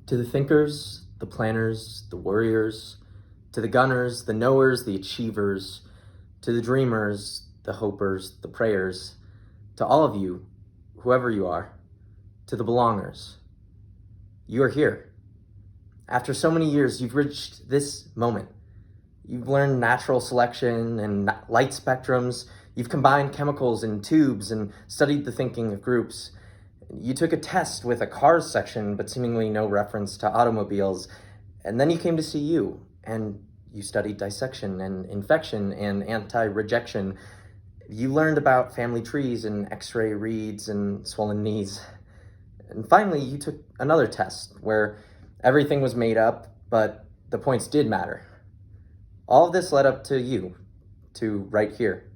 To the thinkers, the planners, the warriors, to the gunners, the knowers, the achievers, to the dreamers, the hopers, the prayers, to all of you, whoever you are, to the belongers, you are here. After so many years, you've reached this moment. You've learned natural selection and light spectrums. You've combined chemicals in tubes and studied the thinking of groups. You took a test with a cars section, but seemingly no reference to automobiles. And then you came to see you, and you studied dissection and infection and anti-rejection. You learned about family trees and x-ray reads and swollen knees. And finally, you took another test where everything was made up, but the points did matter. All of this led up to you, to right here.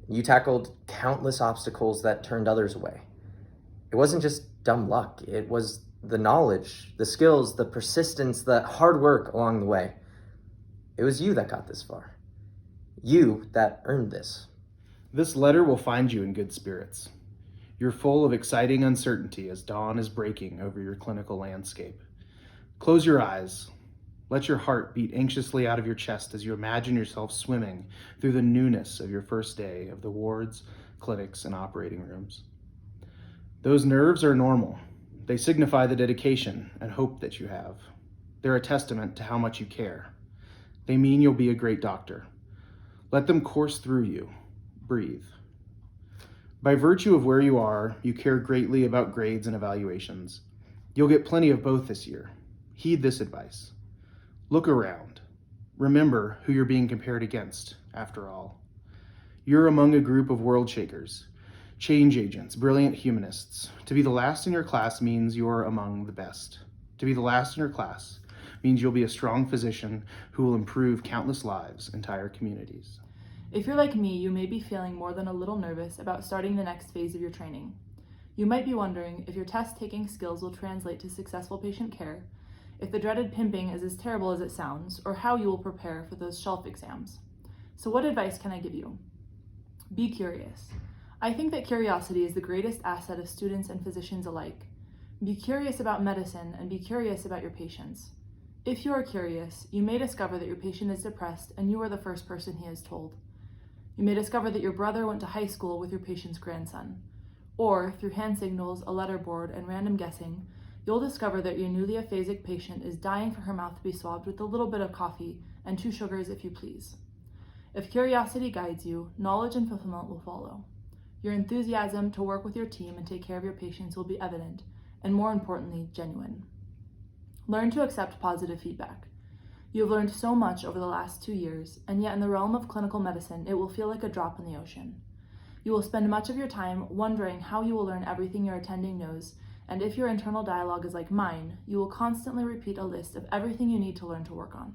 You tackled countless obstacles that turned others away. It wasn't just dumb luck. It was the knowledge, the skills, the persistence, the hard work along the way. It was you that got this far. You that earned this. This letter will find you in good spirits. You're full of exciting uncertainty as dawn is breaking over your clinical landscape. Close your eyes. Let your heart beat anxiously out of your chest as you imagine yourself swimming through the newness of your first day of the wards, clinics, and operating rooms. Those nerves are normal. They signify the dedication and hope that you have. They're a testament to how much you care. They mean you'll be a great doctor. Let them course through you. Breathe. By virtue of where you are, you care greatly about grades and evaluations. You'll get plenty of both this year. Heed this advice. Look around. Remember who you're being compared against, after all. You're among a group of world shakers, change agents, brilliant humanists. To be the last in your class means you're among the best. To be the last in your class means you'll be a strong physician who will improve countless lives, entire communities. If you're like me, you may be feeling more than a little nervous about starting the next phase of your training. You might be wondering if your test-taking skills will translate to successful patient care, if the dreaded pimping is as terrible as it sounds, or how you will prepare for those shelf exams. So what advice can I give you? Be curious. I think that curiosity is the greatest asset of students and physicians alike. Be curious about medicine and be curious about your patients. If you are curious, you may discover that your patient is depressed and you are the first person he has told. You may discover that your brother went to high school with your patient's grandson. Or, through hand signals, a letterboard, and random guessing, you'll discover that your newly aphasic patient is dying for her mouth to be swabbed with a little bit of coffee and 2 sugars if you please. If curiosity guides you, knowledge and fulfillment will follow. Your enthusiasm to work with your team and take care of your patients will be evident, and more importantly, genuine. Learn to accept positive feedback. You have learned so much over the last 2 years, and yet in the realm of clinical medicine, it will feel like a drop in the ocean. You will spend much of your time wondering how you will learn everything your attending knows, and if your internal dialogue is like mine, you will constantly repeat a list of everything you need to learn to work on.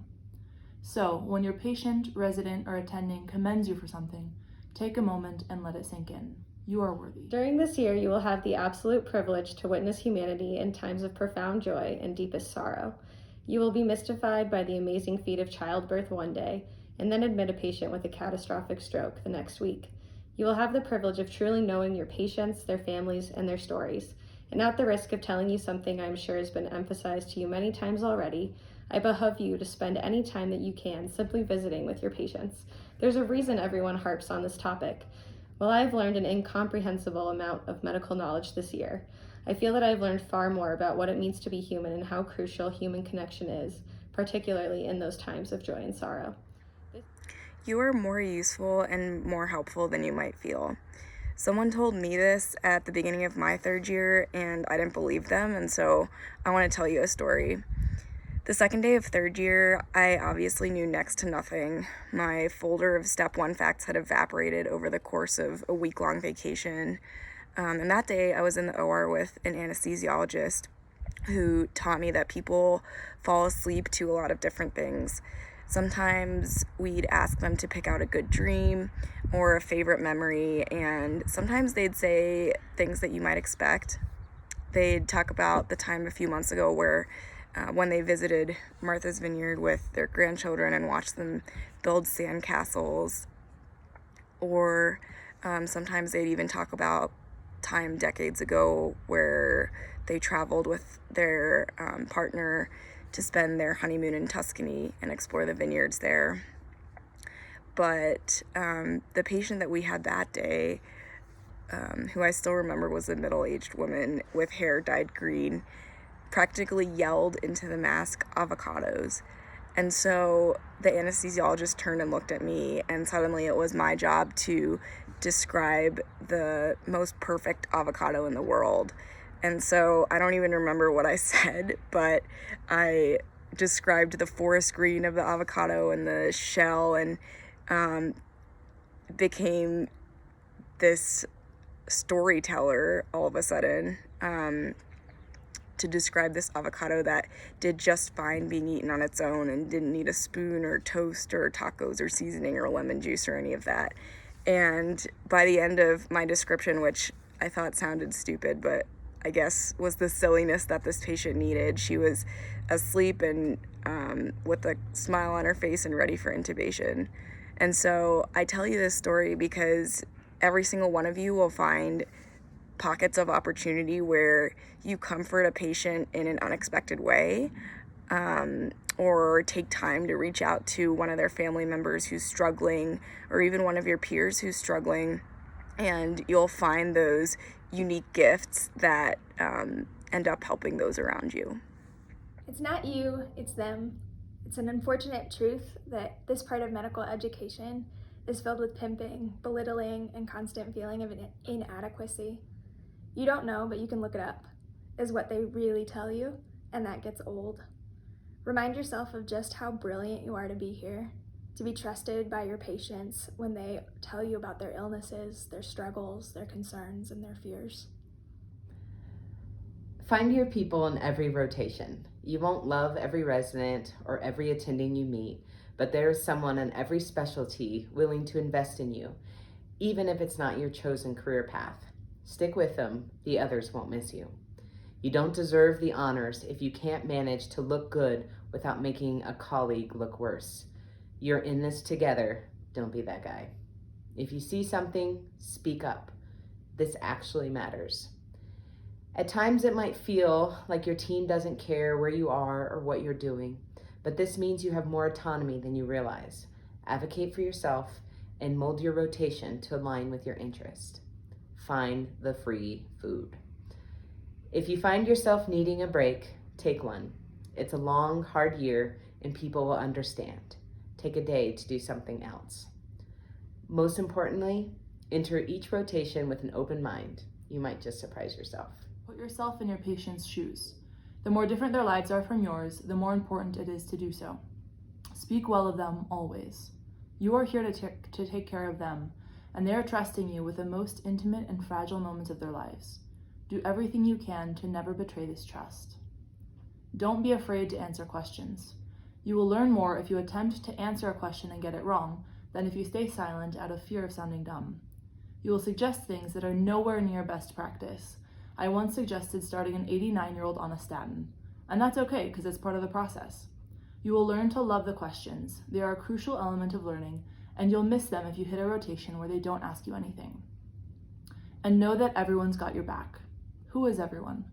So, when your patient, resident, or attending commends you for something, take a moment and let it sink in. You are worthy. During this year, you will have the absolute privilege to witness humanity in times of profound joy and deepest sorrow. You will be mystified by the amazing feat of childbirth one day, and then admit a patient with a catastrophic stroke the next week. You will have the privilege of truly knowing your patients, their families, and their stories. And at the risk of telling you something I'm sure has been emphasized to you many times already, I behoove you to spend any time that you can simply visiting with your patients. There's a reason everyone harps on this topic. While I've learned an incomprehensible amount of medical knowledge this year, I feel that I've learned far more about what it means to be human and how crucial human connection is, particularly in those times of joy and sorrow. You are more useful and more helpful than you might feel. Someone told me this at the beginning of my 3rd year, and I didn't believe them, and so I want to tell you a story. The second day of 3rd year, I obviously knew next to nothing. My folder of Step 1 facts had evaporated over the course of a week-long vacation. And that day, I was in the OR with an anesthesiologist who taught me that people fall asleep to a lot of different things. Sometimes we'd ask them to pick out a good dream or a favorite memory, and sometimes they'd say things that you might expect. They'd talk about the time a few months ago where when they visited Martha's Vineyard with their grandchildren and watched them build sandcastles, or sometimes they'd even talk about time decades ago where they traveled with their partner to spend their honeymoon in Tuscany and explore the vineyards there. But the patient that we had that day, who I still remember was a middle-aged woman with hair dyed green, practically yelled into the mask, "Avocados." And so the anesthesiologist turned and looked at me, and suddenly it was my job to describe the most perfect avocado in the world. And so I don't even remember what I said, but I described the forest green of the avocado and the shell, and became this storyteller all of a sudden, to describe this avocado that did just fine being eaten on its own and didn't need a spoon or toast or tacos or seasoning or lemon juice or any of that. And by the end of my description, which I thought sounded stupid, but I guess was the silliness that this patient needed, she was asleep and with a smile on her face and ready for intubation. And so I tell you this story because every single one of you will find pockets of opportunity where you comfort a patient in an unexpected way, or take time to reach out to one of their family members who's struggling, or even one of your peers who's struggling, and you'll find those unique gifts that end up helping those around you. It's not you, it's them. It's an unfortunate truth that this part of medical education is filled with pimping, belittling, and constant feeling of inadequacy. You don't know, but you can look it up, is what they really tell you, and that gets old. Remind yourself of just how brilliant you are to be here, to be trusted by your patients when they tell you about their illnesses, their struggles, their concerns, and their fears. Find your people in every rotation. You won't love every resident or every attending you meet, but there is someone in every specialty willing to invest in you, even if it's not your chosen career path. Stick with them, the others won't miss you. You don't deserve the honors if you can't manage to look good without making a colleague look worse. You're in this together, don't be that guy. If you see something, speak up. This actually matters. At times it might feel like your team doesn't care where you are or what you're doing, but this means you have more autonomy than you realize. Advocate for yourself and mold your rotation to align with your interest. Find the free food. If you find yourself needing a break, take one. It's a long, hard year and people will understand. Take a day to do something else. Most importantly, enter each rotation with an open mind. You might just surprise yourself. Put yourself in your patient's shoes. The more different their lives are from yours, the more important it is to do so. Speak well of them always. You are here to take care of them, and they are trusting you with the most intimate and fragile moments of their lives. Do everything you can to never betray this trust. Don't be afraid to answer questions. You will learn more if you attempt to answer a question and get it wrong than if you stay silent out of fear of sounding dumb. You will suggest things that are nowhere near best practice. I once suggested starting an 89-year-old on a statin, and that's okay because it's part of the process. You will learn to love the questions. They are a crucial element of learning, and you'll miss them if you hit a rotation where they don't ask you anything. And know that everyone's got your back. Who is everyone?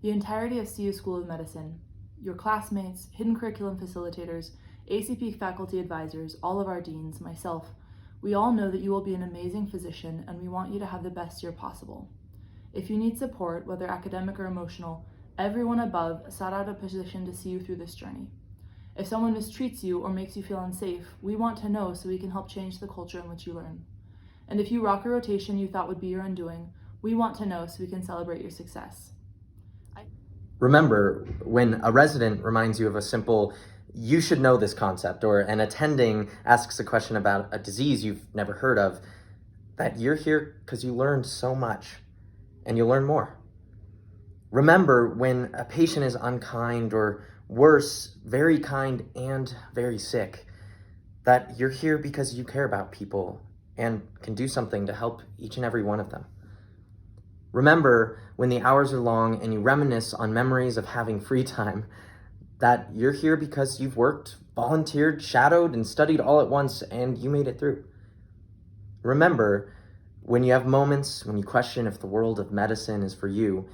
The entirety of CU School of Medicine, your classmates, hidden curriculum facilitators, ACP faculty advisors, all of our deans, myself. We all know that you will be an amazing physician, and we want you to have the best year possible. If you need support, whether academic or emotional, everyone above sought out a position to see you through this journey. If someone mistreats you or makes you feel unsafe, we want to know so we can help change the culture in which you learn. And if you rock a rotation you thought would be your undoing, we want to know so we can celebrate your success. Remember, when a resident reminds you of a simple, "You should know this concept," or an attending asks a question about a disease you've never heard of, that you're here because you learned so much. And you'll learn more. Remember, when a patient is unkind or worse, very kind and very sick, that you're here because you care about people and can do something to help each and every one of them. Remember, when the hours are long and you reminisce on memories of having free time, that you're here because you've worked, volunteered, shadowed, and studied all at once, and you made it through. Remember, When you have moments when you question if the world of medicine is for you,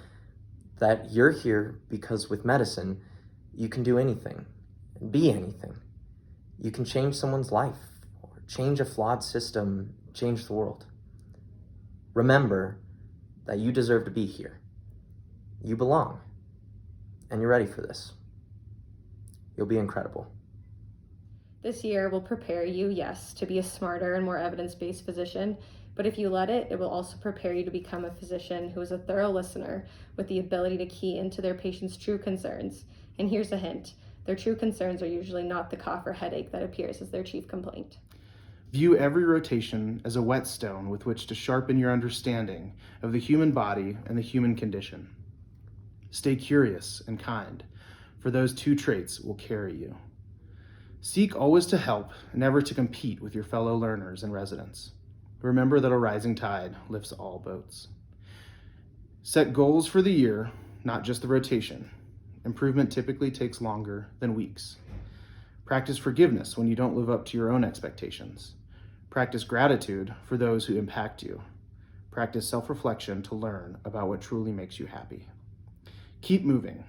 that you're here because with medicine, you can do anything and be anything. You can change someone's life, or change a flawed system, change the world. Remember that you deserve to be here. You belong, and you're ready for this. You'll be incredible. This year will prepare you, yes, to be a smarter and more evidence-based physician, but if you let it, it will also prepare you to become a physician who is a thorough listener with the ability to key into their patient's true concerns. And here's a hint, their true concerns are usually not the cough or headache that appears as their chief complaint. View every rotation as a whetstone with which to sharpen your understanding of the human body and the human condition. Stay curious and kind, for those two traits will carry you. Seek always to help, never to compete with your fellow learners and residents. Remember that a rising tide lifts all boats. Set goals for the year, not just the rotation. Improvement typically takes longer than weeks. Practice forgiveness when you don't live up to your own expectations. Practice gratitude for those who impact you. Practice self-reflection to learn about what truly makes you happy. Keep moving.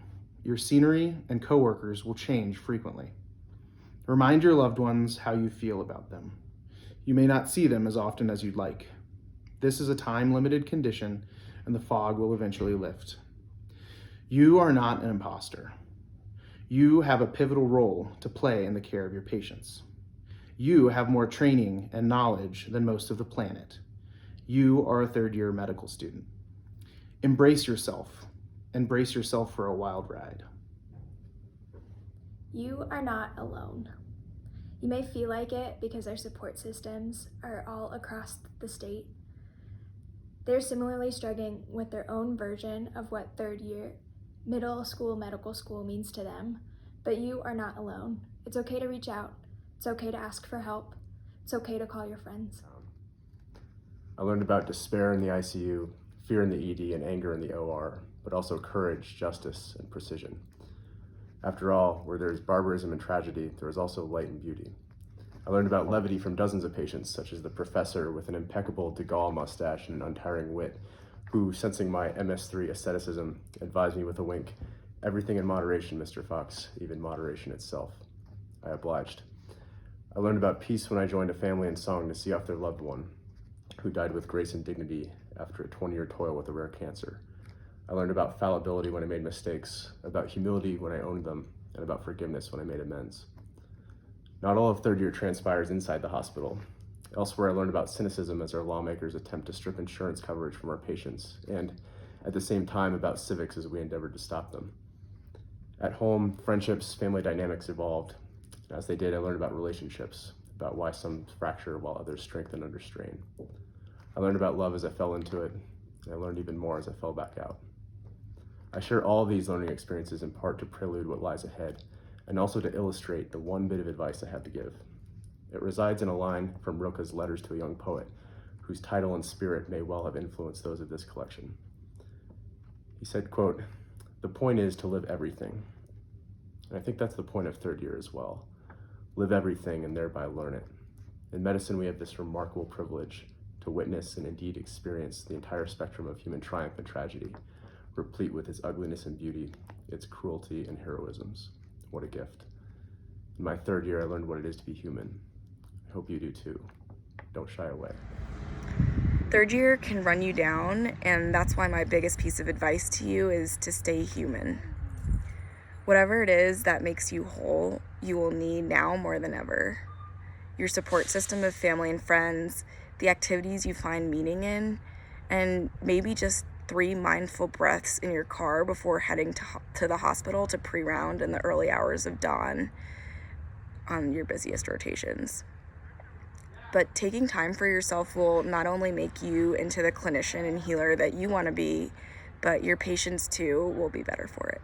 Your scenery and coworkers will change frequently. Remind your loved ones how you feel about them. You may not see them as often as you'd like. This is a time-limited condition, and the fog will eventually lift. You are not an imposter. You have a pivotal role to play in the care of your patients. You have more training and knowledge than most of the planet. You are a third-year medical student. Embrace yourself. Embrace yourself for a wild ride. You are not alone. You may feel like it because our support systems are all across the state. They're similarly struggling with their own version of what third year middle school medical school means to them, but you are not alone. It's okay to reach out. It's okay to ask for help. It's okay to call your friends. I learned about despair in the ICU, fear in the ED, and anger in the OR, but also courage, justice, and precision. After all, where there is barbarism and tragedy, there is also light and beauty. I learned about levity from dozens of patients, such as the professor with an impeccable de Gaulle mustache and an untiring wit, who, sensing my MS3 asceticism, advised me with a wink, "Everything in moderation, Mr. Fox, even moderation itself." I obliged. I learned about peace when I joined a family in song to see off their loved one, who died with grace and dignity after a 20-year toil with a rare cancer. I learned about fallibility when I made mistakes, about humility when I owned them, and about forgiveness when I made amends. Not all of third year transpires inside the hospital. Elsewhere, I learned about cynicism as our lawmakers attempt to strip insurance coverage from our patients, and at the same time about civics as we endeavored to stop them. At home, friendships, family dynamics evolved. As they did, I learned about relationships, about why some fracture while others strengthen under strain. I learned about love as I fell into it, and I learned even more as I fell back out. I share all these learning experiences in part to prelude what lies ahead, and also to illustrate the one bit of advice I have to give. It resides in a line from Rilke's Letters to a Young Poet, whose title and spirit may well have influenced those of this collection. He said, quote, "The point is to live everything." And I think that's the point of third year as well. Live everything and thereby learn it. In medicine, we have this remarkable privilege to witness and indeed experience the entire spectrum of human triumph and tragedy, replete with its ugliness and beauty, its cruelty and heroisms. What a gift. In my third year, I learned what it is to be human. I hope you do too. Don't shy away. Third year can run you down, and that's why my biggest piece of advice to you is to stay human. Whatever it is that makes you whole, you will need now more than ever. Your support system of family and friends, the activities you find meaning in, and maybe just 3 mindful breaths in your car before heading to the hospital to pre-round in the early hours of dawn on your busiest rotations. But taking time for yourself will not only make you into the clinician and healer that you want to be, but your patients too will be better for it.